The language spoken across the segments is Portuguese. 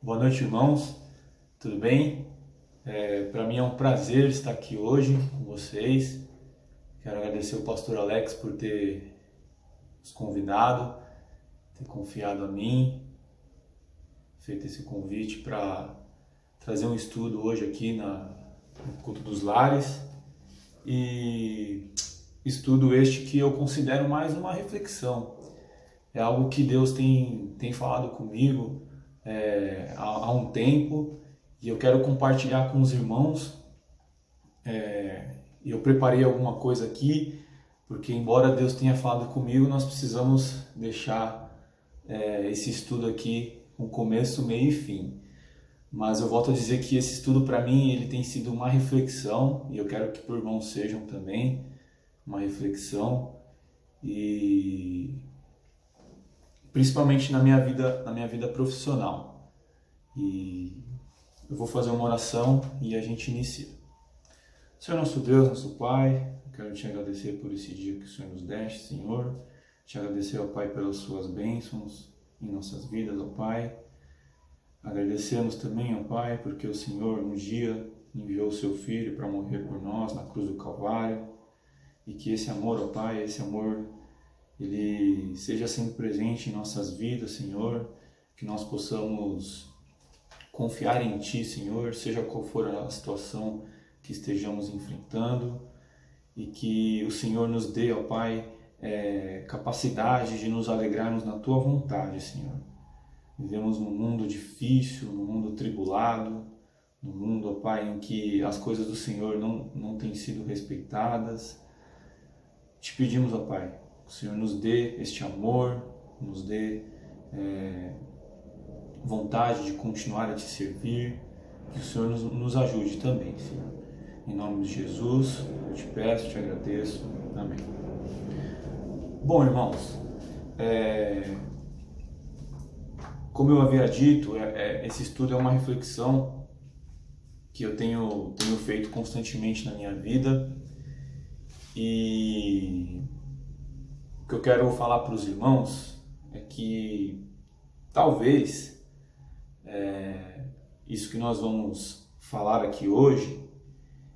Boa noite, irmãos. Tudo bem? Para mim é um prazer estar aqui hoje com vocês. Quero agradecer o pastor Alex por ter nos convidado, ter confiado a mim, feito esse convite para trazer um estudo hoje aqui no Culto dos Lares. E estudo este que eu considero mais uma reflexão. É algo que Deus tem falado comigo há um tempo, e eu quero compartilhar com os irmãos. Eu preparei alguma coisa aqui, porque embora Deus tenha falado comigo, nós precisamos deixar esse estudo aqui com começo, meio e fim. Mas eu volto a dizer que esse estudo para mim ele tem sido uma reflexão, e eu quero que para os irmãos sejam também uma reflexão, e principalmente na minha vida profissional. E eu vou fazer uma oração e a gente inicia. Senhor nosso Deus, nosso Pai, eu quero te agradecer por esse dia que o Senhor nos deste, Senhor. Te agradecer, ó Pai, pelas suas bênçãos em nossas vidas, ó Pai. Agradecemos também, ó Pai, porque o Senhor um dia enviou o seu Filho para morrer por nós na cruz do Calvário, e que esse amor, ó Pai, esse amor, ele seja sempre presente em nossas vidas, Senhor, que nós possamos confiar em Ti, Senhor, seja qual for a situação que estejamos enfrentando, e que o Senhor nos dê, ó Pai, capacidade de nos alegrarmos na Tua vontade, Senhor. Vivemos num mundo difícil, num mundo tribulado, num mundo, ó Pai, em que as coisas do Senhor não têm sido respeitadas. Te pedimos, ó Pai, que o Senhor nos dê este amor, nos dê vontade de continuar a Te servir, que o Senhor nos ajude também, Senhor. Em nome de Jesus, eu te peço, te agradeço. Amém. Bom, irmãos, como eu havia dito, esse estudo é uma reflexão que eu tenho feito constantemente na minha vida, e o que eu quero falar para os irmãos é que talvez isso que nós vamos falar aqui hoje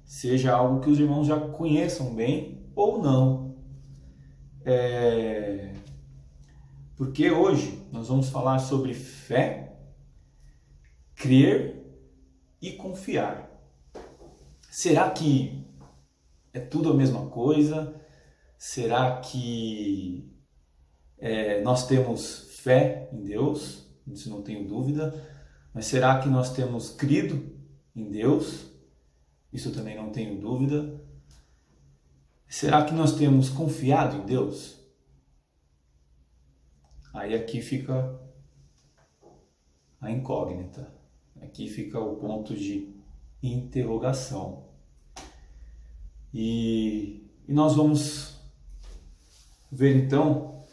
seja algo que os irmãos já conheçam bem ou não. Porque hoje nós vamos falar sobre fé, crer e confiar. Será que é tudo a mesma coisa? Será que nós temos fé em Deus? Isso não tenho dúvida. Mas será que nós temos crido em Deus? Isso também não tenho dúvida. Será que nós temos confiado em Deus? Aí aqui fica a incógnita. Aqui fica o ponto de interrogação. E nós vamos ver então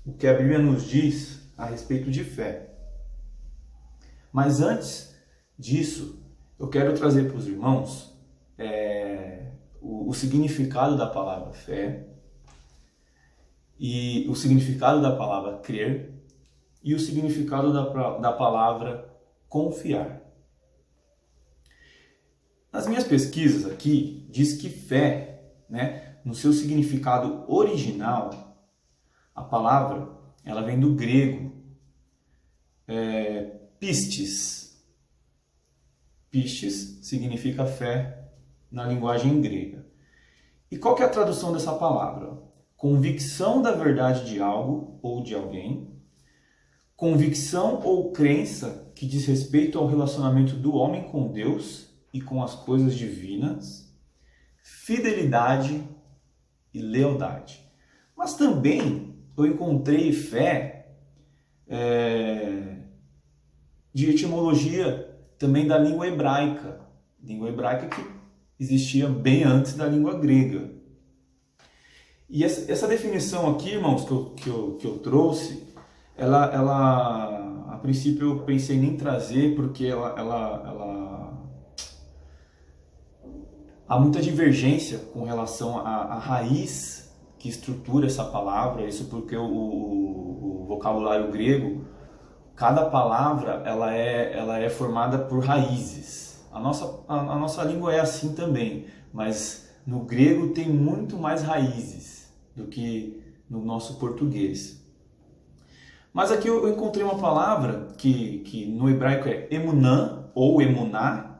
o que a Bíblia nos diz a respeito de fé. Mas antes disso, eu quero trazer para os irmãos o significado da palavra fé, e o significado da palavra crer, e o significado da palavra confiar. Nas minhas pesquisas aqui, diz que fé, no seu significado original, a palavra ela vem do grego pistis. Pistis significa fé na linguagem grega. E qual que é a tradução dessa palavra? Convicção da verdade de algo ou de alguém, convicção ou crença que diz respeito ao relacionamento do homem com Deus e com as coisas divinas, fidelidade e lealdade. Mas também eu encontrei fé de etimologia também da língua hebraica que existia bem antes da língua grega. E essa definição aqui, irmãos, que eu trouxe, ela a princípio eu pensei nem trazer, porque há muita divergência com relação à raiz que estrutura essa palavra. Isso porque o vocabulário grego cada palavra ela é formada por raízes. A nossa língua é assim também, mas no grego tem muito mais raízes do que no nosso português. Mas aqui eu encontrei uma palavra que no hebraico é emunã ou emuná,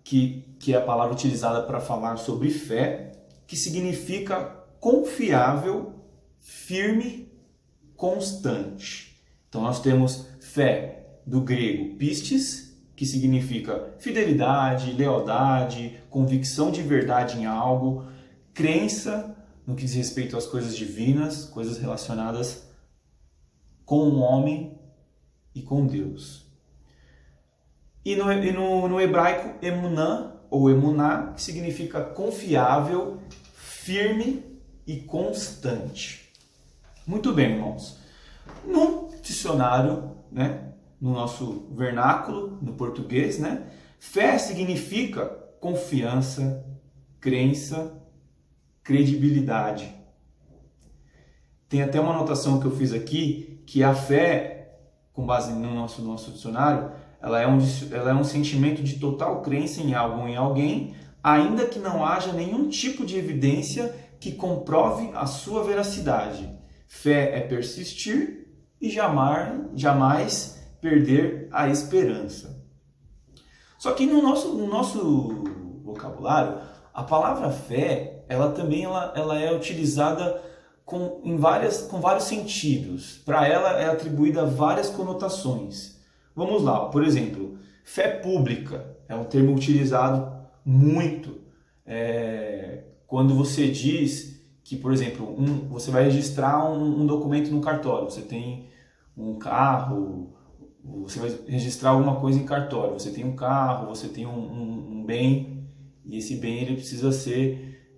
que é a palavra utilizada para falar sobre fé, que significa confiável, firme, constante. Então nós temos fé do grego pistis, que significa fidelidade, lealdade, convicção de verdade em algo, crença no que diz respeito às coisas divinas, coisas relacionadas com o homem e com Deus. E no hebraico, emunã ou emuná, que significa confiável, firme e constante. Muito bem, irmãos. No dicionário, né, no nosso vernáculo, no português, né, fé significa confiança, crença, credibilidade. Tem até uma anotação que eu fiz aqui, que a fé, com base no nosso dicionário, ela é um sentimento de total crença em algo ou em alguém, ainda que não haja nenhum tipo de evidência que comprove a sua veracidade. Fé é persistir e jamais perder a esperança. Só que no nosso vocabulário, a palavra fé, ela também ela é utilizada com vários sentidos. Para ela é atribuída várias conotações. Vamos lá, por exemplo, fé pública é um termo utilizado muito quando você diz que, por exemplo, você vai registrar um documento no cartório, você tem um carro, você vai registrar alguma coisa em cartório, você tem um carro, você tem um bem, e esse bem ele precisa ser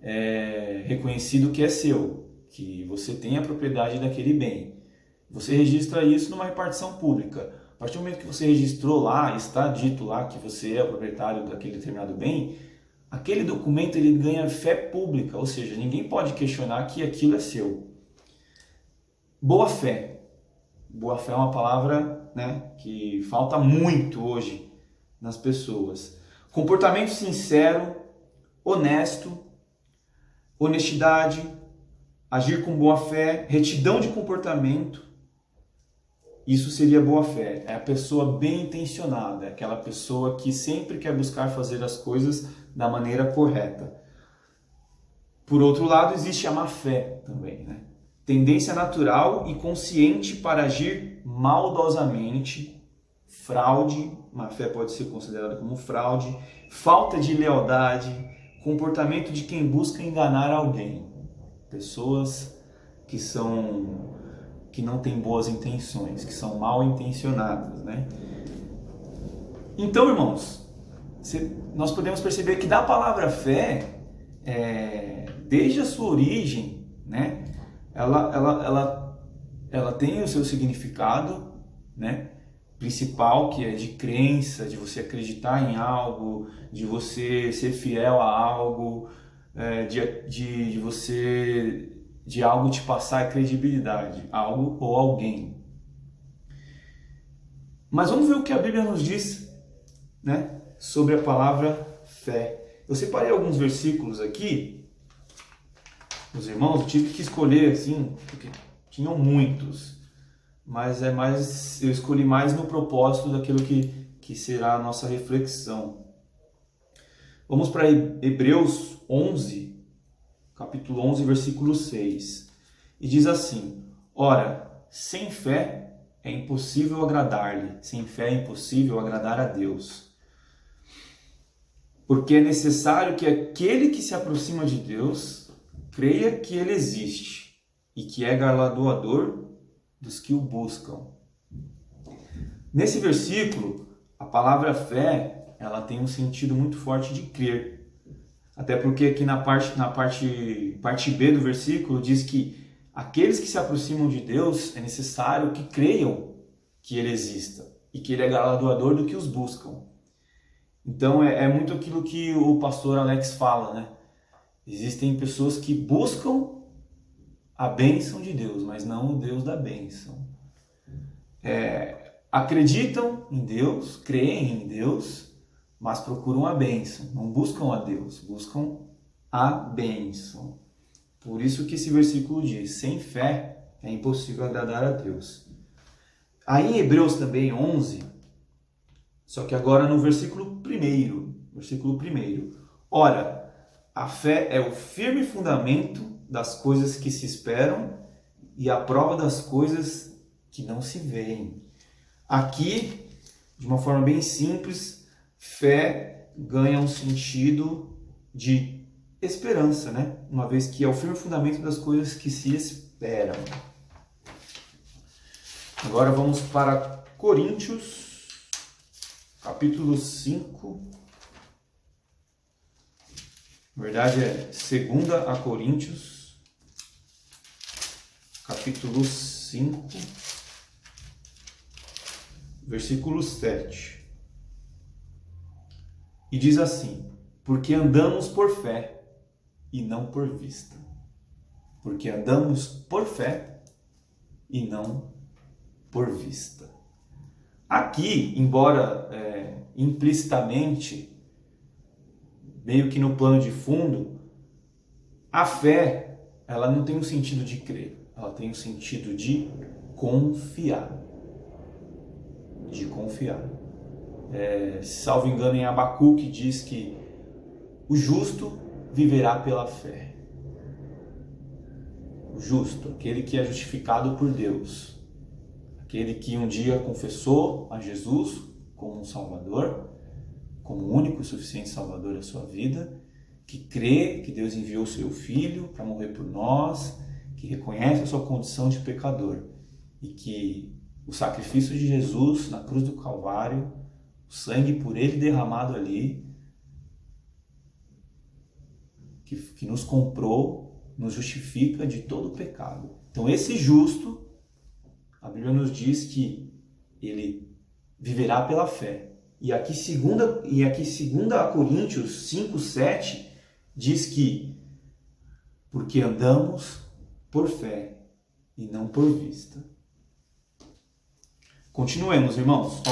reconhecido que é seu, que você tem a propriedade daquele bem. Você registra isso numa repartição pública. A partir do momento que você registrou lá, está dito lá que você é o proprietário daquele determinado bem, aquele documento ele ganha fé pública, ou seja, ninguém pode questionar que aquilo é seu. Boa fé. Boa fé é uma palavra, né, que falta muito hoje nas pessoas. Comportamento sincero, honesto, honestidade, agir com boa fé, retidão de comportamento. Isso seria boa fé. É a pessoa bem intencionada, é aquela pessoa que sempre quer buscar fazer as coisas da maneira correta. Por outro lado, existe a má fé também, né? Tendência natural e consciente para agir maldosamente, fraude, má fé pode ser considerada como fraude, falta de lealdade, comportamento de quem busca enganar alguém. Pessoas que não têm boas intenções, que são mal intencionadas, né? Então, irmãos, nós podemos perceber que da palavra fé, desde a sua origem, né, ela tem o seu significado, né, principal, que é de crença, de você acreditar em algo, de você ser fiel a algo, de algo te passar credibilidade, algo ou alguém. Mas vamos ver o que a Bíblia nos diz, né, sobre a palavra fé. Eu separei alguns versículos aqui, meus irmãos, eu tive que escolher assim, porque tinham muitos, mas eu escolhi mais no propósito daquilo que será a nossa reflexão. Vamos para Hebreus 11, capítulo 11, versículo 6. E diz assim: Ora, sem fé é impossível agradar-lhe, sem fé é impossível agradar a Deus. Porque é necessário que aquele que se aproxima de Deus creia que Ele existe e que é galardoador dos que o buscam. Nesse versículo, a palavra fé, ela tem um sentido muito forte de crer. Até porque aqui na parte B do versículo diz que aqueles que se aproximam de Deus é necessário que creiam que Ele exista e que Ele é galardoador do que os buscam. Então é muito aquilo que o pastor Alex fala, né? Existem pessoas que buscam a bênção de Deus, mas não o Deus da bênção. acreditam em Deus, creem em Deus, mas procuram a bênção. Não buscam a Deus, buscam a bênção. Por isso que esse versículo diz, sem fé é impossível agradar a Deus. Aí em Hebreus também 11, só que agora no versículo 1. Ora, a fé é o firme fundamento das coisas que se esperam e a prova das coisas que não se veem. Aqui, de uma forma bem simples, fé ganha um sentido de esperança, né? Uma vez que é o firme fundamento das coisas que se esperam. Agora vamos para Coríntios, capítulo 5. Na verdade é 2 a Coríntios, capítulo 5, versículo 7. E diz assim: porque andamos por fé e não por vista. Porque andamos por fé e não por vista. Aqui, embora implicitamente, meio que no plano de fundo, a fé, ela não tem um sentido de crer, ela tem um sentido de confiar. De confiar. Salvo engano, em Abacuque diz que o justo viverá pela fé. O justo, aquele que é justificado por Deus, aquele que um dia confessou a Jesus como um Salvador, como o único e suficiente Salvador da sua vida, que crê que Deus enviou o seu Filho para morrer por nós, que reconhece a sua condição de pecador e que o sacrifício de Jesus na cruz do Calvário, o sangue por ele derramado ali, que nos comprou, nos justifica de todo o pecado. Então esse justo, a Bíblia nos diz que ele viverá pela fé. E aqui 2 Coríntios 5, 7 diz que porque andamos por fé e não por vista. Continuemos, irmãos.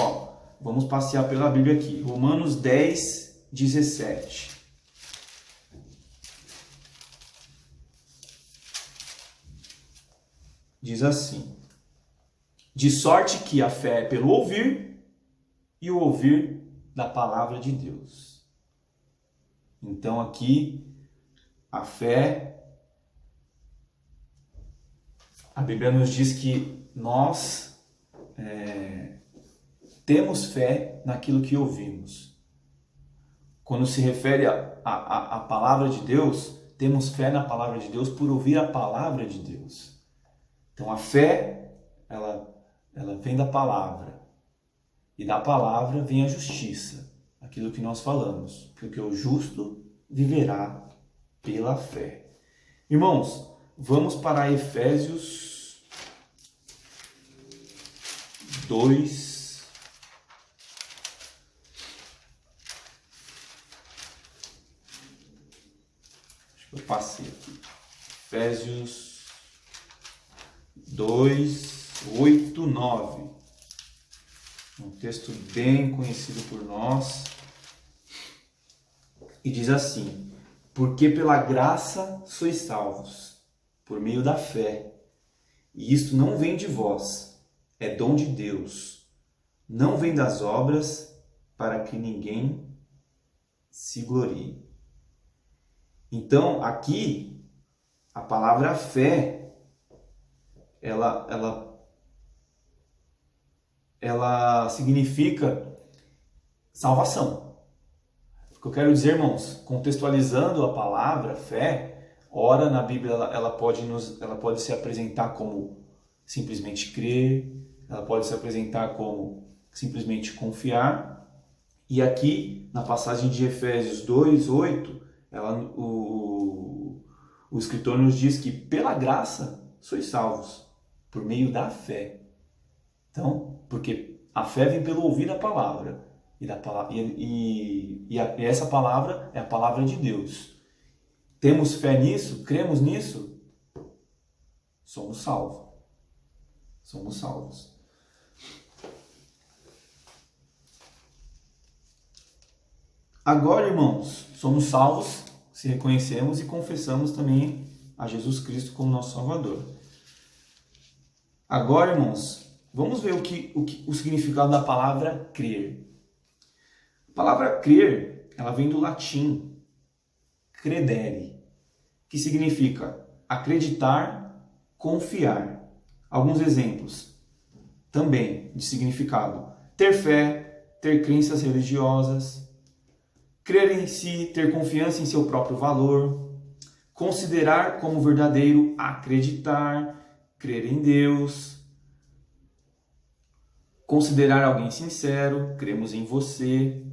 Vamos passear pela Bíblia aqui. Romanos 10, 17. Diz assim: de sorte que a fé é pelo ouvir e o ouvir da palavra de Deus. Então aqui a fé, a Bíblia nos diz que nós temos fé naquilo que ouvimos. Quando se refere à palavra de Deus, temos fé na palavra de Deus por ouvir a palavra de Deus. Então a fé, ela vem da palavra. E da palavra vem a justiça, aquilo que nós falamos, porque o justo viverá pela fé. Irmãos, vamos para Efésios 2. Acho que eu passei aqui. Efésios 2, 8, 9. Um texto bem conhecido por nós. E diz assim: porque pela graça sois salvos, por meio da fé. E isto não vem de vós, é dom de Deus. Não vem das obras, para que ninguém se glorie. Então, aqui, a palavra fé, ela significa salvação. O que eu quero dizer, irmãos, contextualizando a palavra fé, ora na Bíblia ela pode se apresentar como simplesmente crer, ela pode se apresentar como simplesmente confiar. E aqui, na passagem de Efésios 2, 8, o escritor nos diz que pela graça sois salvos, por meio da fé. Então, porque a fé vem pelo ouvir a palavra. E essa palavra é a palavra de Deus. Temos fé nisso? Cremos nisso? Somos salvos. Somos salvos. Agora, irmãos, somos salvos se reconhecemos e confessamos também a Jesus Cristo como nosso Salvador. Agora, irmãos, vamos ver o significado da palavra crer. A palavra crer, ela vem do latim credere, que significa acreditar, confiar. Alguns exemplos também de significado: ter fé, ter crenças religiosas, crer em si, ter confiança em seu próprio valor, considerar como verdadeiro, acreditar, crer em Deus, considerar alguém sincero, cremos em você,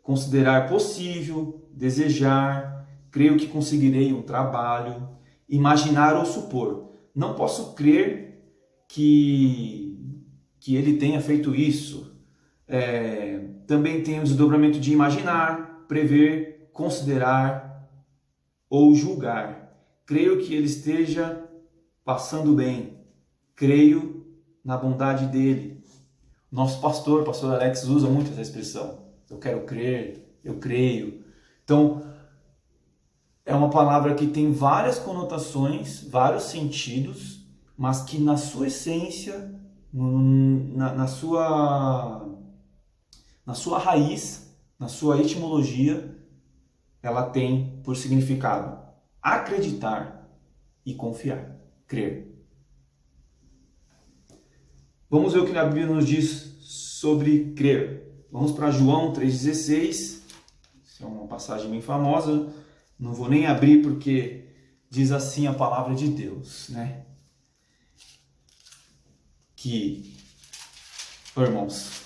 considerar possível, desejar, creio que conseguirei um trabalho, imaginar ou supor. Não posso crer que ele tenha feito isso. Também tem o desdobramento de imaginar, prever, considerar ou julgar. Creio que ele esteja passando bem. Creio na bondade dele. Nosso pastor Alex, usa muito essa expressão. Eu quero crer, eu creio. Então, é uma palavra que tem várias conotações, vários sentidos, mas que na sua essência, na sua raiz, na sua etimologia, ela tem por significado acreditar e confiar, crer. Vamos ver o que a Bíblia nos diz sobre crer. Vamos para João 3,16. Essa é uma passagem bem famosa. Não vou nem abrir porque diz assim a palavra de Deus, né? Irmãos,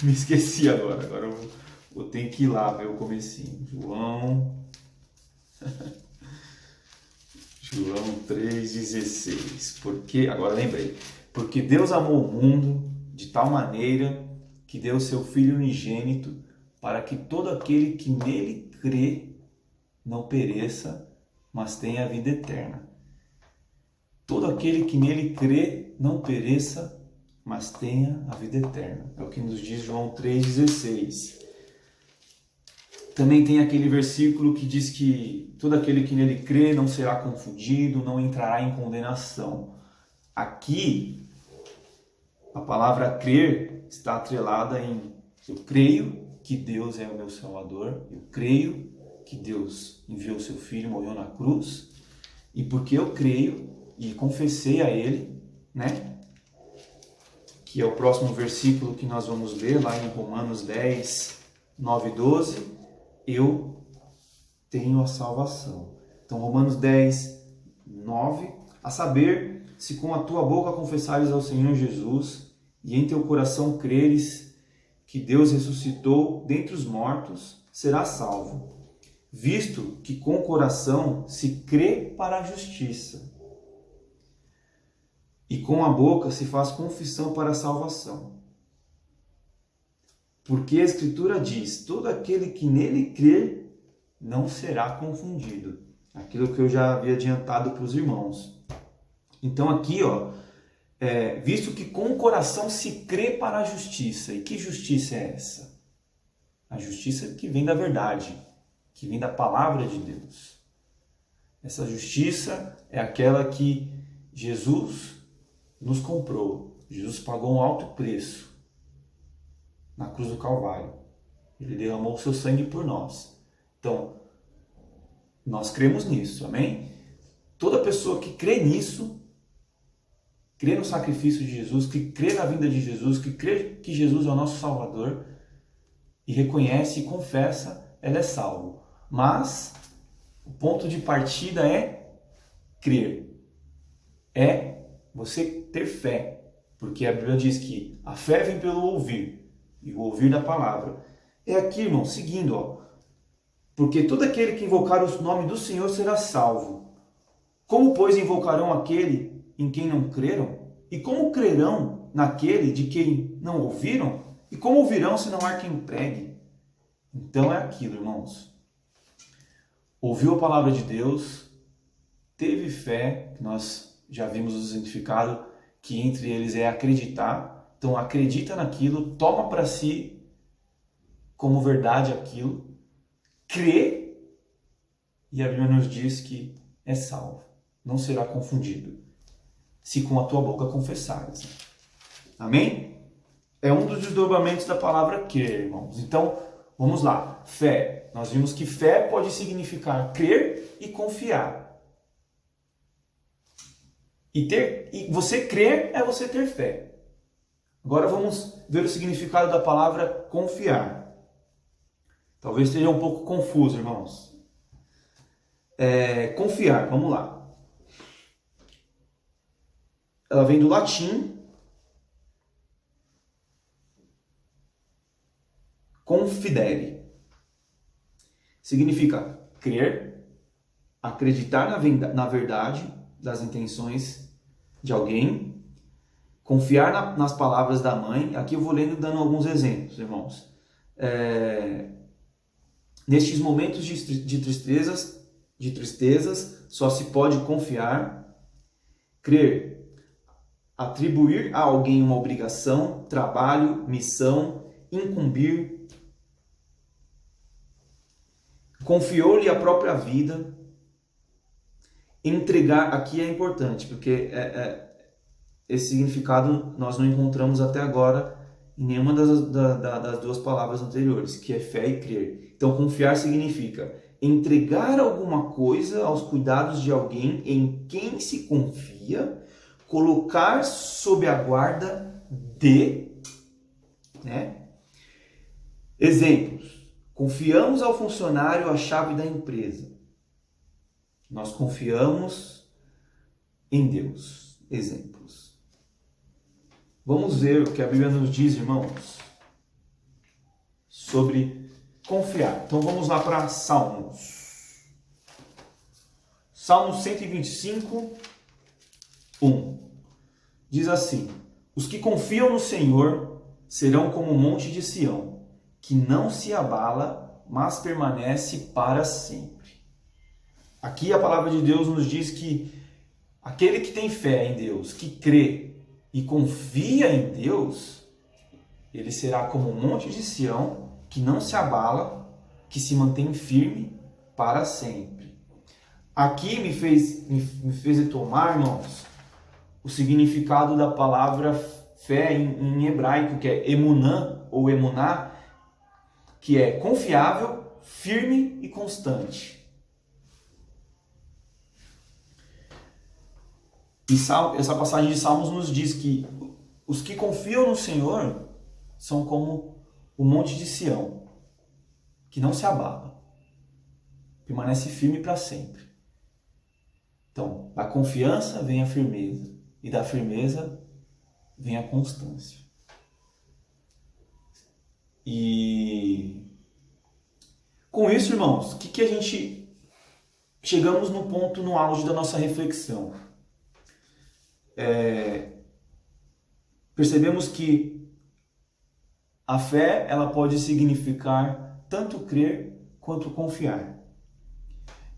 me esqueci agora eu vou ter que ir lá ver o comecinho. João 3,16. Porque, agora lembrei, porque Deus amou o mundo de tal maneira que deu seu Filho unigênito para que todo aquele que nele crê não pereça, mas tenha a vida eterna. Todo aquele que nele crê não pereça, mas tenha a vida eterna. É o que nos diz João 3,16. Também tem aquele versículo que diz que todo aquele que nele crê não será confundido, não entrará em condenação. Aqui, a palavra crer está atrelada em eu creio que Deus é o meu Salvador, eu creio que Deus enviou o seu Filho, morreu na cruz, e porque eu creio e confessei a Ele, né? Que é o próximo versículo que nós vamos ler lá em Romanos 10, 9 e 12, eu tenho a salvação. Então, Romanos 10, 9, a saber, se com a tua boca confessares ao Senhor Jesus e em teu coração creres que Deus ressuscitou dentre os mortos, serás salvo. Visto que com o coração se crê para a justiça e com a boca se faz confissão para a salvação. Porque a Escritura diz, todo aquele que nele crer não será confundido. Aquilo que eu já havia adiantado para os irmãos. Então aqui, visto que com o coração se crê para a justiça. E que justiça é essa? A justiça que vem da verdade, que vem da palavra de Deus. Essa justiça é aquela que Jesus nos comprou. Jesus pagou um alto preço na cruz do Calvário. Ele derramou o seu sangue por nós. Então, nós cremos nisso, amém? Toda pessoa que crê nisso, crê no sacrifício de Jesus, que crê na vinda de Jesus, que crê que Jesus é o nosso Salvador e reconhece e confessa, ela é salvo. Mas o ponto de partida é crer. É você ter fé. Porque a Bíblia diz que a fé vem pelo ouvir. E o ouvir da palavra. É aqui, irmão, seguindo, porque todo aquele que invocar o nome do Senhor será salvo. Como, pois, invocarão aquele em quem não creram? E como crerão naquele de quem não ouviram? E como ouvirão se não há quem pregue? Então é aquilo, irmãos. Ouviu a palavra de Deus, teve fé, que nós já vimos o significado, que entre eles é acreditar. Então acredita naquilo, toma para si, como verdade aquilo, crê, e a Bíblia nos diz que é salvo, não será confundido, se com a tua boca confessares. Amém? É um dos desdobramentos da palavra crer, irmãos. Então, vamos lá. Fé. Nós vimos que fé pode significar crer e confiar. E você crer é você ter fé. Agora vamos ver o significado da palavra confiar. Talvez esteja um pouco confuso, irmãos. Confiar, vamos lá. Ela vem do latim confidere. Significa crer, acreditar na verdade das intenções de alguém, confiar nas palavras da mãe. Aqui eu vou lendo dando alguns exemplos, irmãos. Nestes momentos de tristezas, só se pode confiar, crer, atribuir a alguém uma obrigação, trabalho, missão, incumbir. Confiou-lhe a própria vida, entregar. Aqui é importante, porque esse significado nós não encontramos até agora em nenhuma das duas palavras anteriores, que é fé e crer. Então, confiar significa entregar alguma coisa aos cuidados de alguém em quem se confia, colocar sob a guarda de, Exemplos. Confiamos ao funcionário a chave da empresa. Nós confiamos em Deus. Exemplos. Vamos ver o que a Bíblia nos diz, irmãos, sobre confiar. Então vamos lá para Salmos. Salmos 125, 1. Diz assim: os que confiam no Senhor serão como o monte de Sião, que não se abala, mas permanece para sempre. Aqui a palavra de Deus nos diz que aquele que tem fé em Deus, que crê e confia em Deus, ele será como um monte de Sião, que não se abala, que se mantém firme para sempre. Aqui me fez retomar, irmãos, o significado da palavra fé em hebraico, que é emunã ou emuná, que é confiável, firme e constante. E essa passagem de Salmos nos diz que os que confiam no Senhor são como o monte de Sião, que não se abala, permanece firme para sempre. Então, da confiança vem a firmeza, e da firmeza vem a constância. E com isso, irmãos, que a gente chegamos no ponto, no auge da nossa reflexão. Percebemos que a fé, ela pode significar tanto crer quanto confiar.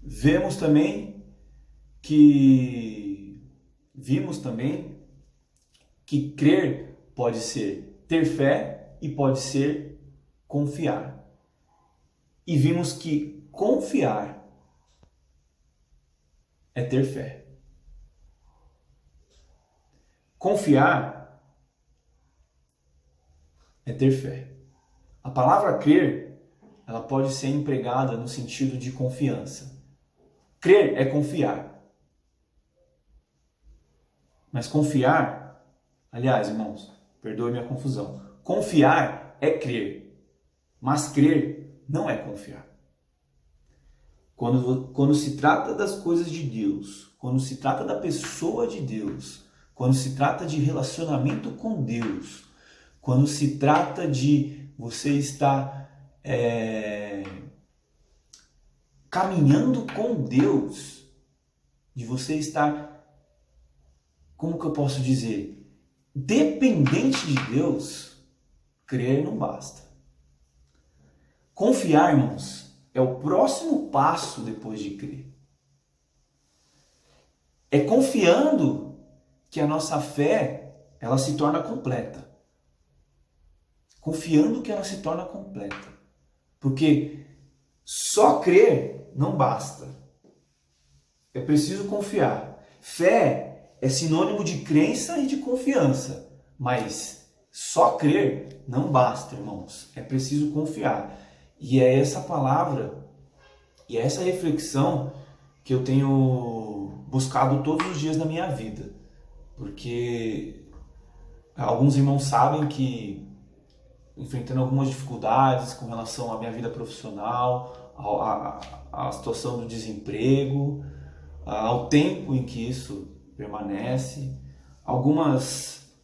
Vimos também que crer pode ser ter fé e pode ser confiar. E vimos que confiar é ter fé. Confiar é ter fé. A palavra crer, ela pode ser empregada no sentido de confiança. Crer é confiar. Mas confiar, aliás, irmãos, perdoe minha confusão. Confiar é crer. Mas crer não é confiar. Quando se trata das coisas de Deus, quando se trata da pessoa de Deus, quando se trata de relacionamento com Deus, quando se trata de você estar caminhando com Deus, de você estar, como que eu posso dizer, dependente de Deus, crer não basta. Confiar, irmãos, é o próximo passo depois de crer. É confiando que a nossa fé, ela se torna completa. Confiando que ela se torna completa. Porque só crer não basta. É preciso confiar. Fé é sinônimo de crença e de confiança, mas só crer não basta, irmãos. É preciso confiar. E é essa palavra e é essa reflexão que eu tenho buscado todos os dias na minha vida. Porque alguns irmãos sabem que, enfrentando algumas dificuldades com relação à minha vida profissional, à situação do desemprego, ao tempo em que isso permanece, algumas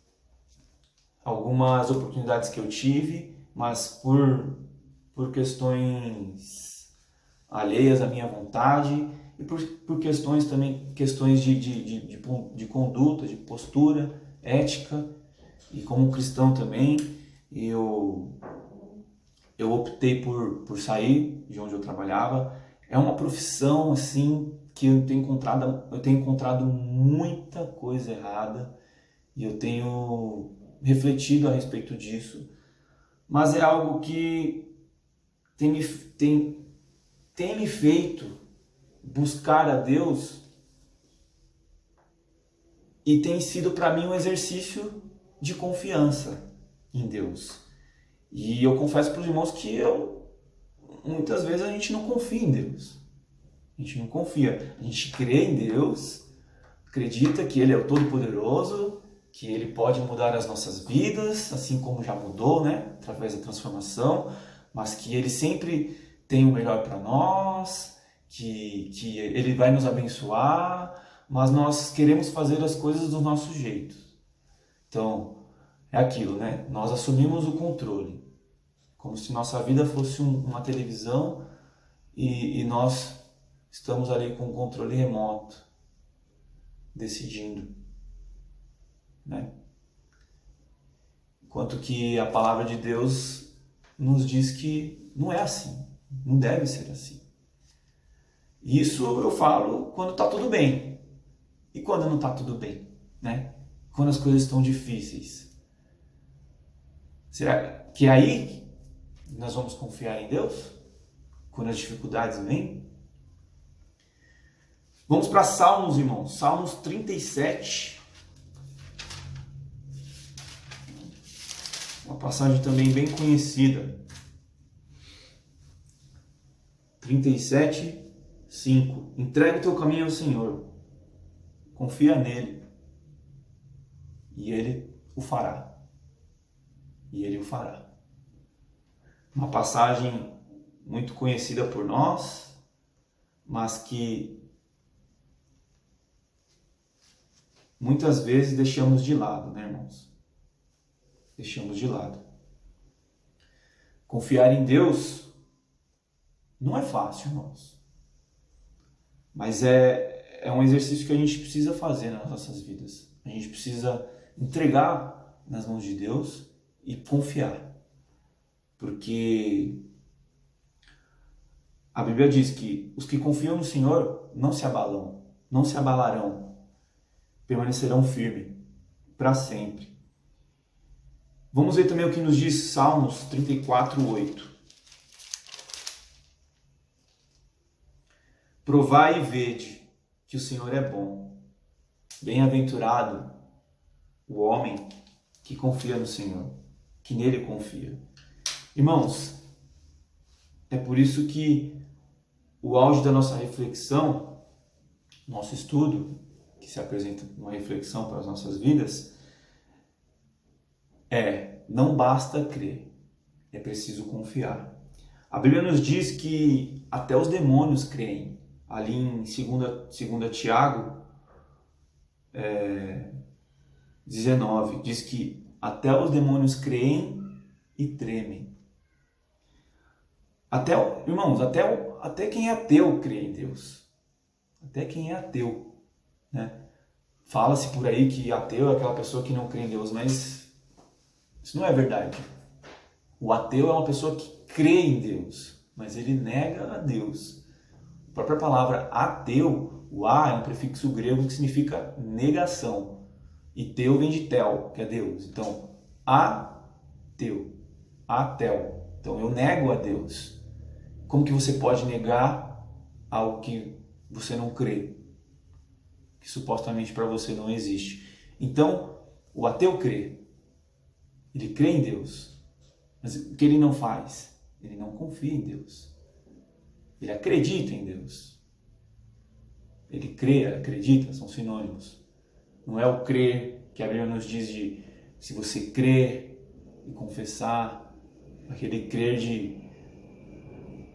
oportunidades que eu tive, mas por questões alheias à minha vontade e por questões também, questões de conduta, de postura, ética, e como cristão também, eu optei por sair de onde eu trabalhava. É uma profissão assim que eu tenho encontrado muita coisa errada e eu tenho refletido a respeito disso, mas é algo que tem me feito buscar a Deus e tem sido para mim um exercício de confiança em Deus. E eu confesso para os irmãos que muitas vezes a gente não confia em Deus. A gente não confia. A gente crê em Deus, acredita que Ele é o Todo-Poderoso, que Ele pode mudar as nossas vidas, assim como já mudou, né? Através da transformação, mas que Ele sempre tem o melhor para nós, que Ele vai nos abençoar, mas nós queremos fazer as coisas do nosso jeito. Então, é aquilo, né? Nós assumimos o controle, como se nossa vida fosse uma televisão e nós estamos ali com o controle remoto, decidindo, né? Enquanto que a palavra de Deus nos diz que não é assim, não deve ser assim. Isso eu falo quando está tudo bem. E quando não está tudo bem, né? Quando as coisas estão difíceis. Será que aí nós vamos confiar em Deus? Quando as dificuldades vêm? Vamos para Salmos, irmãos. Salmos 37. Uma passagem também bem conhecida. 37, 5. Entrega o teu caminho ao Senhor. Confia nele. E ele o fará. E ele o fará. Uma passagem muito conhecida por nós, mas que muitas vezes deixamos de lado, né, irmãos? Deixamos de lado. Confiar em Deus não é fácil, irmãos. Mas é um exercício que a gente precisa fazer nas nossas vidas. A gente precisa entregar nas mãos de Deus e confiar. Porque a Bíblia diz que os que confiam no Senhor não se abalarão, permanecerão firmes para sempre. Vamos ver também o que nos diz Salmos 34, 8. Provai e vede que o Senhor é bom. Bem-aventurado o homem que confia no Senhor, que nele confia. Irmãos, é por isso que o auge da nossa reflexão, nosso estudo, que se apresenta uma reflexão para as nossas vidas, não basta crer, é preciso confiar. A Bíblia nos diz que até os demônios creem. Ali em 2 Tiago 19, diz que até os demônios creem e tremem. Irmãos, até quem é ateu crê em Deus. Até quem é ateu, né? Fala-se por aí que ateu é aquela pessoa que não crê em Deus, mas isso não é verdade. O ateu é uma pessoa que crê em Deus, mas ele nega a Deus. A própria palavra ateu, o a é um prefixo grego que significa negação. E teu vem de tel, que é Deus. Então, ateu, atel. Então, eu nego a Deus. Como que você pode negar algo que você não crê? Que supostamente para você não existe. Então, o ateu crê. Ele crê em Deus. Mas o que ele não faz? Ele não confia em Deus. Ele acredita em Deus. Ele crê, acredita, são sinônimos. Não é o crer que a Bíblia nos diz de se você crer e confessar, aquele crer de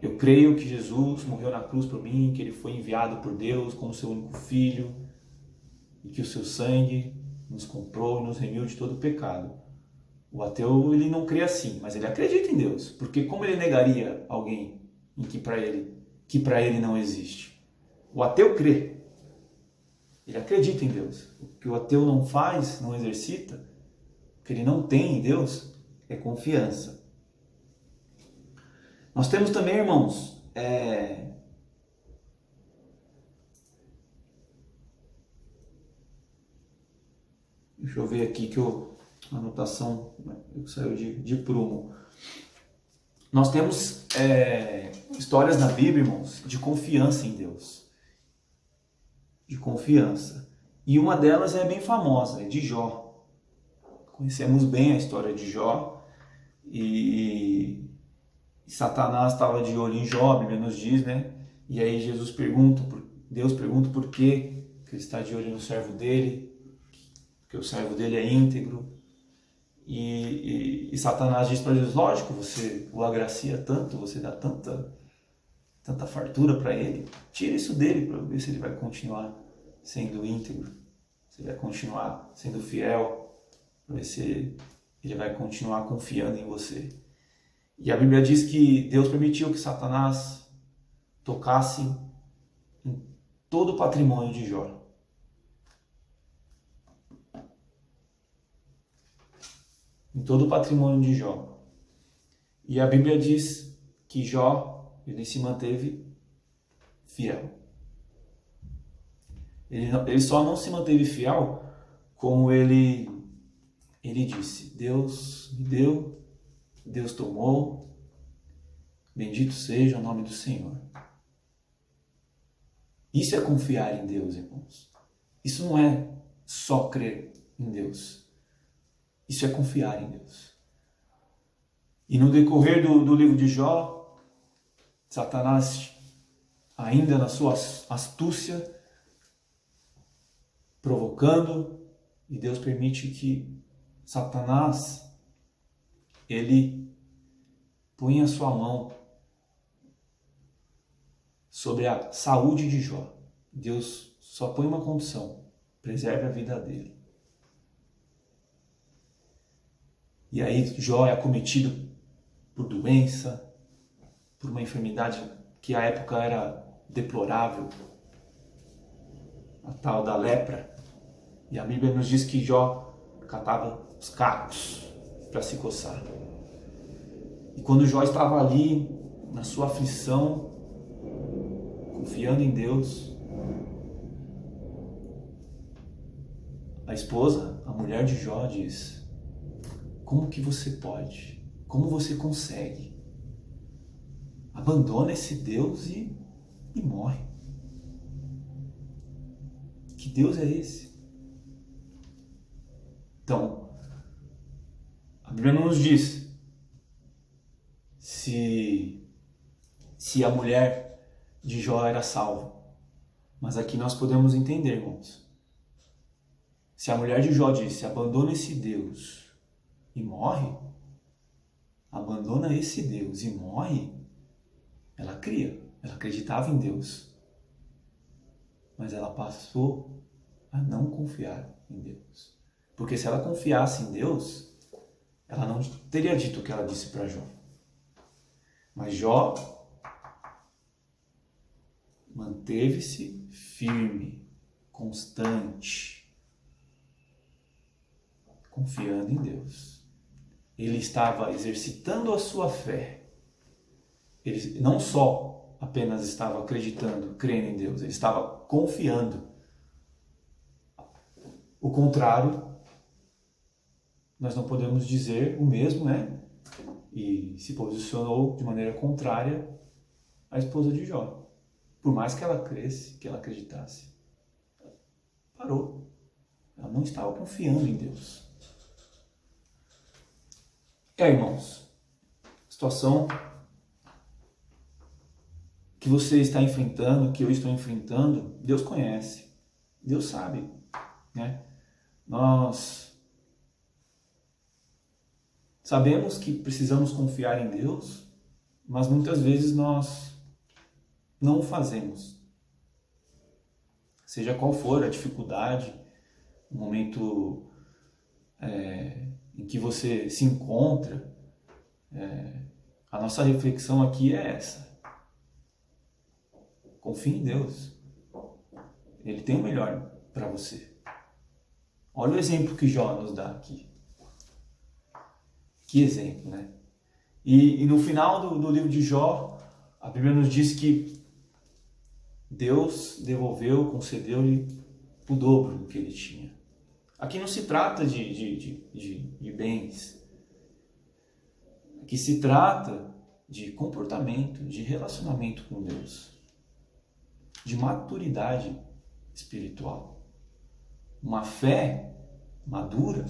eu creio que Jesus morreu na cruz por mim, que ele foi enviado por Deus como seu único filho e que o seu sangue nos comprou e nos remiu de todo pecado. O ateu, ele não crê assim, mas ele acredita em Deus, porque como ele negaria alguém em que para ele não existe? O ateu crê. Ele acredita em Deus. O que o ateu não faz, não exercita, o que ele não tem em Deus é confiança. Nós temos também, irmãos, deixa eu ver aqui que a anotação saiu de prumo. Nós temos histórias na Bíblia, irmãos, de confiança em Deus. De confiança. E uma delas é bem famosa, é de Jó. Conhecemos bem a história de Jó. E Satanás estava de olho em Jó, a Bíblia nos diz, né? E aí Deus pergunta por que ele está de olho no servo dele, porque o servo dele é íntegro. E Satanás diz para Deus, lógico, você o agracia tanto, você dá tanta fartura para ele, tira isso dele para ver se ele vai continuar sendo íntegro, se ele vai continuar sendo fiel, para ver se ele vai continuar confiando em você. E a Bíblia diz que Deus permitiu que Satanás tocasse em todo o patrimônio de Jó. Em todo o patrimônio de Jó. E a Bíblia diz que Jó, ele se manteve fiel. Ele só não se manteve fiel como ele disse, Deus me deu, Deus tomou, bendito seja o nome do Senhor. Isso é confiar em Deus, irmãos. Isso não é só crer em Deus. Isso é confiar em Deus. E no decorrer do livro de Jó, Satanás, ainda na sua astúcia, provocando, e Deus permite que Satanás, ele põe a sua mão sobre a saúde de Jó. Deus só põe uma condição, preserve a vida dele. E aí Jó é acometido por doença, por uma enfermidade que à época era deplorável, a tal da lepra. E a Bíblia nos diz que Jó catava os cacos para se coçar. E quando Jó estava ali, na sua aflição, confiando em Deus, a esposa, a mulher de Jó, diz: como que você pode? Como você consegue? Abandona esse Deus e morre. Que Deus é esse? Então, a Bíblia não nos diz se a mulher de Jó era salva. Mas aqui nós podemos entender, irmãos. Se a mulher de Jó disse, abandona esse Deus e morre, abandona esse Deus e morre, ela cria, ela acreditava em Deus. Mas ela passou a não confiar em Deus. Porque se ela confiasse em Deus, ela não teria dito o que ela disse para Jó. Mas Jó manteve-se firme, constante, confiando em Deus. Ele estava exercitando a sua fé. Ele não só apenas estava acreditando, crendo em Deus, ele estava confiando. O contrário, nós não podemos dizer o mesmo, né? E se posicionou de maneira contrária a esposa de Jó. Por mais que ela cresce, que ela acreditasse, parou. Ela não estava confiando em Deus. Irmãos, situação que você está enfrentando, que eu estou enfrentando, Deus conhece, Deus sabe, né? Nós sabemos que precisamos confiar em Deus, mas muitas vezes nós não o fazemos. Seja qual for a dificuldade, o momento em que você se encontra, a nossa reflexão aqui é essa. Confie em Deus. Ele tem o melhor para você. Olha o exemplo que Jó nos dá aqui. Que exemplo, né? E no final do livro de Jó, a Bíblia nos diz que Deus devolveu, concedeu-lhe o dobro do que ele tinha. Aqui não se trata de bens. Aqui se trata de comportamento, de relacionamento com Deus, de maturidade espiritual. Uma fé madura,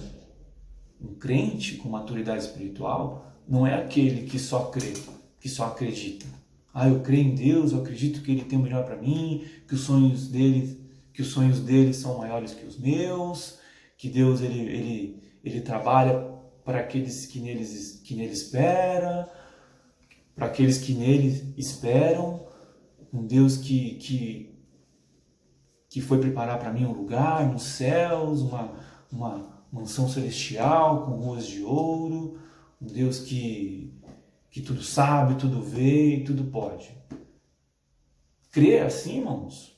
um crente com maturidade espiritual, não é aquele que só crê, que só acredita. Eu creio em Deus, eu acredito que Ele tem o melhor para mim, que os sonhos dele são maiores que os meus, que Deus ele trabalha para aqueles que nele espera, para aqueles que nele esperam, um Deus que foi preparar para mim um lugar nos céus, uma mansão celestial com ruas de ouro, um Deus que tudo sabe, tudo vê e tudo pode. Crer assim, irmãos,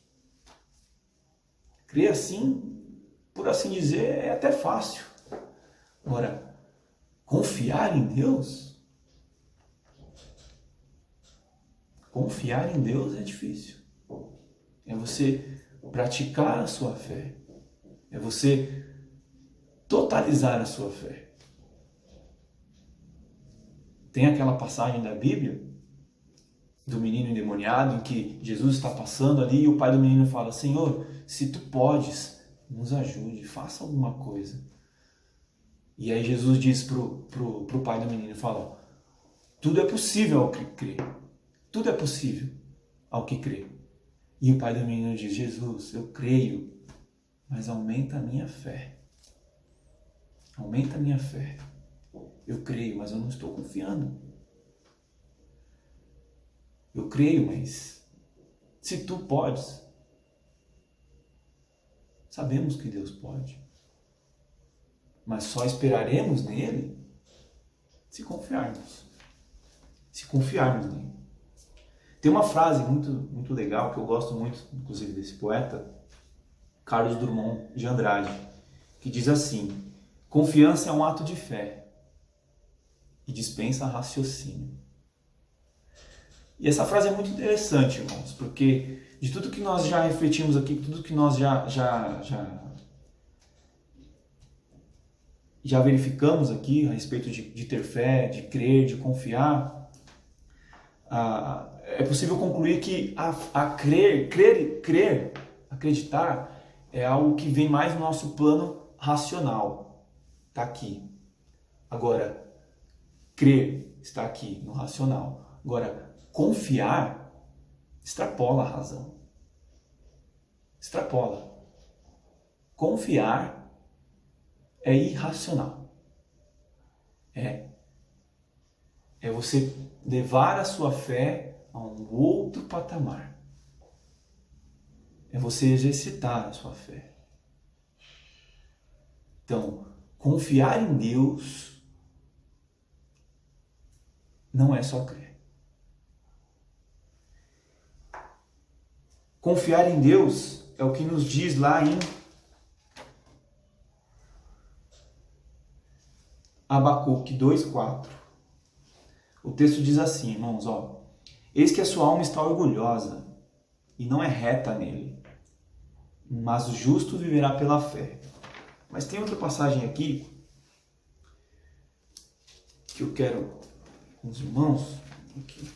crer assim, por assim dizer, é até fácil. Agora, confiar em Deus é difícil. É você praticar a sua fé. É você totalizar a sua fé. Tem aquela passagem da Bíblia do menino endemoniado em que Jesus está passando ali e o pai do menino fala: Senhor, se tu podes, nos ajude, faça alguma coisa. E aí Jesus diz pro pai do menino, fala: tudo é possível ao que crê. Tudo é possível ao que crê. E o pai do menino diz: Jesus, eu creio, mas aumenta a minha fé. Aumenta a minha fé. Eu creio, mas eu não estou confiando. Eu creio, mas se tu podes, sabemos que Deus pode. Mas só esperaremos nele se confiarmos. Se confiarmos nele. Tem uma frase muito legal que eu gosto muito, inclusive, desse poeta, Carlos Drummond de Andrade, que diz assim: confiança é um ato de fé e dispensa raciocínio. E essa frase é muito interessante, irmãos, porque de tudo que nós já refletimos aqui, tudo que nós já verificamos aqui a respeito de ter fé, de crer, de confiar, é possível concluir que crer, acreditar, é algo que vem mais no nosso plano racional. Está aqui. Agora, crer está aqui no racional. Agora, confiar extrapola a razão. Extrapola. Confiar é irracional. É você levar a sua fé a um outro patamar. É você exercitar a sua fé. Então, confiar em Deus não é só crer. Confiar em Deus é o que nos diz lá em Abacuque 2,4. O texto diz assim, irmãos, eis que a sua alma está orgulhosa e não é reta nele, mas o justo viverá pela fé. Mas tem outra passagem aqui que eu quero com os irmãos aqui.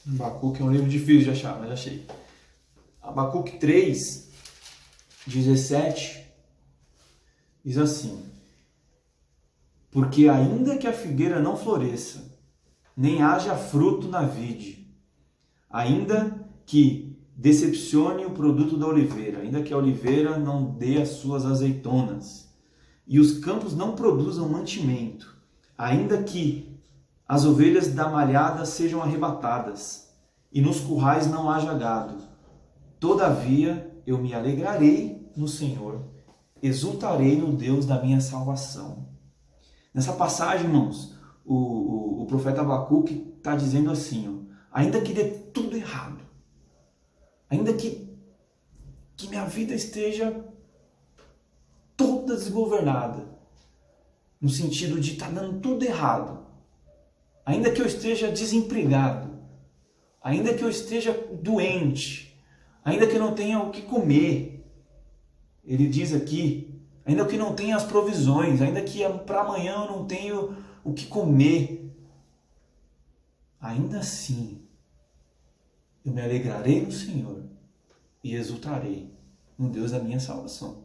Abacuque é um livro difícil de achar, mas achei. Abacuque 3, 17, diz assim: porque ainda que a figueira não floresça, nem haja fruto na vide, ainda que decepcione o produto da oliveira, ainda que a oliveira não dê as suas azeitonas, e os campos não produzam mantimento, ainda que as ovelhas da malhada sejam arrebatadas, e nos currais não haja gado, todavia eu me alegrarei no Senhor, exultarei no Deus da minha salvação. Nessa passagem, irmãos, o profeta Abacuque está dizendo assim, ó, ainda que dê tudo errado, ainda que minha vida esteja toda desgovernada, no sentido de estar dando tudo errado, ainda que eu esteja desempregado, ainda que eu esteja doente, ainda que eu não tenha o que comer, ele diz aqui, ainda que não tenha as provisões, ainda que para amanhã eu não tenho o que comer, ainda assim eu me alegrarei no Senhor e exultarei no Deus da minha salvação.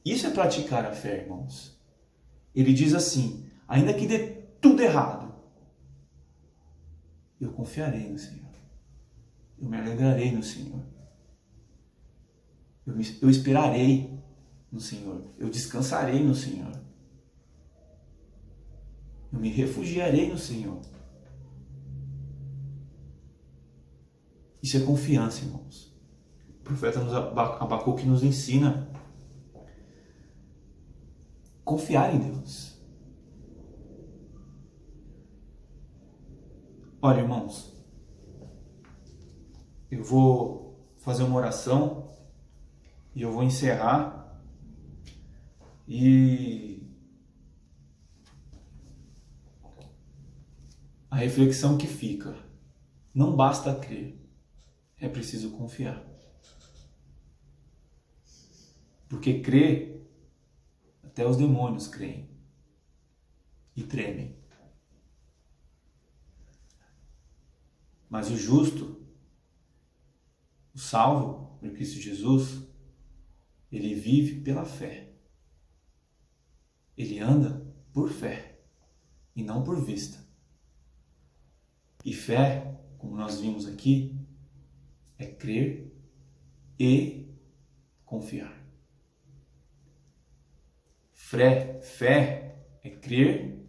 Isso é praticar a fé, irmãos. Ele diz assim, ainda que dê tudo errado, eu confiarei no Senhor. Eu me alegrarei no Senhor. Eu esperarei no Senhor. Eu descansarei no Senhor. Eu me refugiarei no Senhor. Isso é confiança, irmãos. O profeta Abacuque nos ensina a confiar em Deus. Olha, irmãos, eu vou fazer uma oração e eu vou encerrar e a reflexão que fica, não basta crer, é preciso confiar. Porque crer, até os demônios creem e tremem. Mas o justo, o salvo por Cristo Jesus, ele vive pela fé. Ele anda por fé e não por vista. E fé, como nós vimos aqui, é crer e confiar. Fé é crer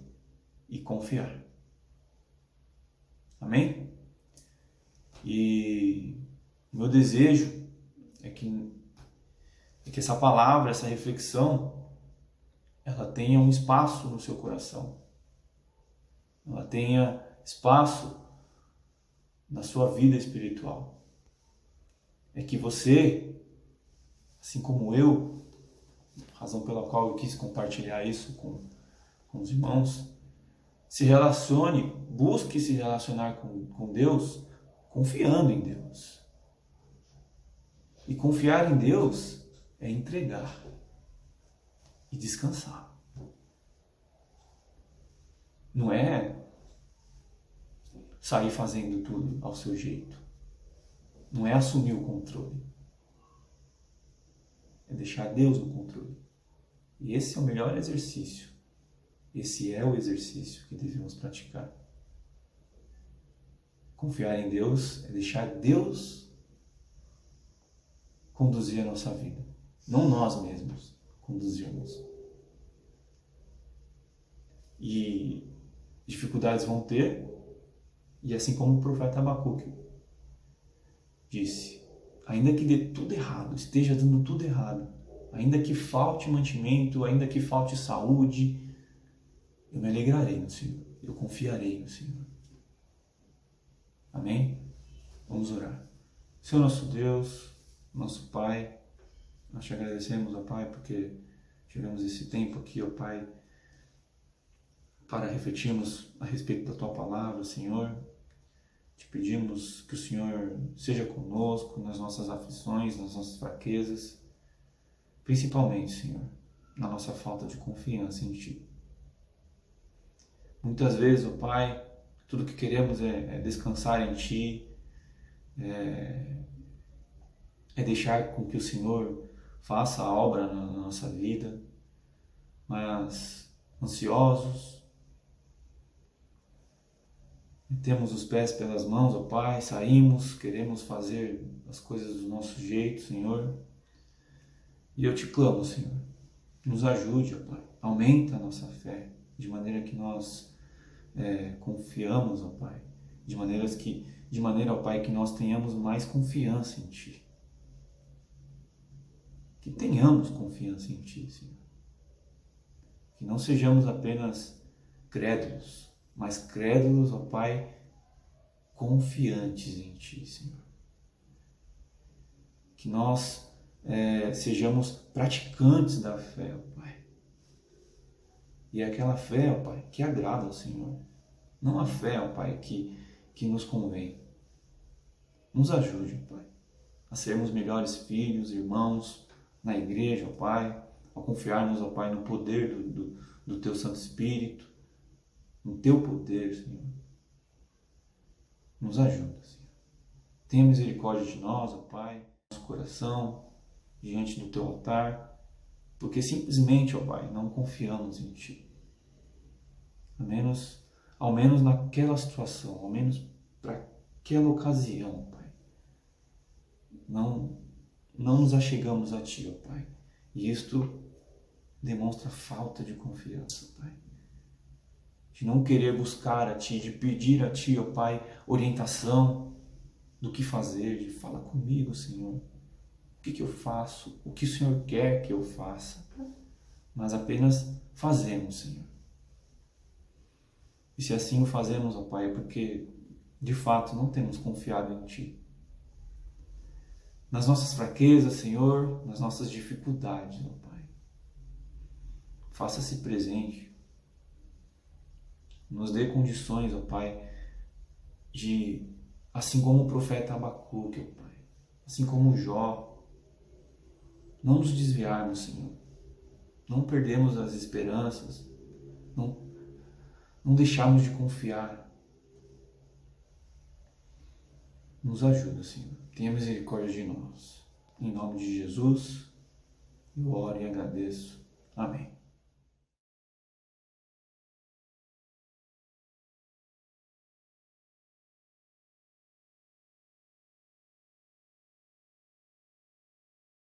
e confiar. Amém? E o meu desejo é que essa palavra, essa reflexão, ela tenha um espaço no seu coração. Ela tenha espaço na sua vida espiritual. É que você, assim como eu, razão pela qual eu quis compartilhar isso com os irmãos, se relacione, busque se relacionar com Deus, confiando em Deus. E confiar em Deus é entregar e descansar. Não é sair fazendo tudo ao seu jeito. Não é assumir o controle. É deixar Deus no controle. E esse é o melhor exercício. Esse é o exercício que devemos praticar. Confiar em Deus é deixar Deus conduzir a nossa vida. Não nós mesmos conduzirmos. E dificuldades vão ter, e assim como o profeta Abacuque disse, ainda que dê tudo errado, esteja dando tudo errado, ainda que falte mantimento, ainda que falte saúde, eu me alegrarei no Senhor, eu confiarei no Senhor. Amém? Vamos orar. Senhor nosso Deus, nosso Pai, nós te agradecemos, ó Pai, porque tivemos esse tempo aqui, ó Pai, para refletirmos a respeito da Tua Palavra, Senhor. Te pedimos que o Senhor seja conosco nas nossas aflições, nas nossas fraquezas, principalmente, Senhor, na nossa falta de confiança em Ti. Muitas vezes, ó Pai, Tudo que queremos é descansar em Ti, é deixar com que o Senhor faça a obra na nossa vida, mas ansiosos, metemos os pés pelas mãos, ó Pai, saímos, queremos fazer as coisas do nosso jeito, Senhor, e eu te clamo, Senhor, nos ajude, ó Pai, aumenta a nossa fé, de maneira que nós confiamos, ó Pai, de maneira, ó Pai, que nós tenhamos mais confiança em Ti. Que tenhamos confiança em Ti, Senhor. Que não sejamos apenas crédulos, mas crédulos, ó Pai, confiantes em Ti, Senhor. Que nós sejamos praticantes da fé, ó Pai. E é aquela fé, ó Pai, que agrada ao Senhor. Não a fé, ó Pai, que nos convém. Nos ajude, ó Pai, a sermos melhores filhos, irmãos, na igreja, ó Pai, a confiarmos, ó Pai, no poder do Teu Santo Espírito, no Teu poder, Senhor. Nos ajuda, Senhor. Tenha misericórdia de nós, ó Pai, nosso coração, diante do Teu altar, porque simplesmente, ó Pai, não confiamos em Ti. Ao menos naquela situação, ao menos para aquela ocasião, Pai. Não nos achegamos a Ti, ó Pai. E isto demonstra falta de confiança, Pai. De não querer buscar a Ti, de pedir a Ti, ó Pai, orientação do que fazer, de falar comigo, Senhor. O que eu faço? O que o Senhor quer que eu faça? Mas apenas fazemos, Senhor. E se assim o fazemos, ó Pai, é porque de fato não temos confiado em Ti. Nas nossas fraquezas, Senhor, nas nossas dificuldades, ó Pai. Faça-se presente. Nos dê condições, ó Pai, de, assim como o profeta Abacuque, ó Pai, assim como Jó, não nos desviarmos, Senhor. Não perdemos as esperanças, não deixarmos de confiar. Nos ajuda, Senhor. Tenha misericórdia de nós. Em nome de Jesus, eu oro e agradeço. Amém.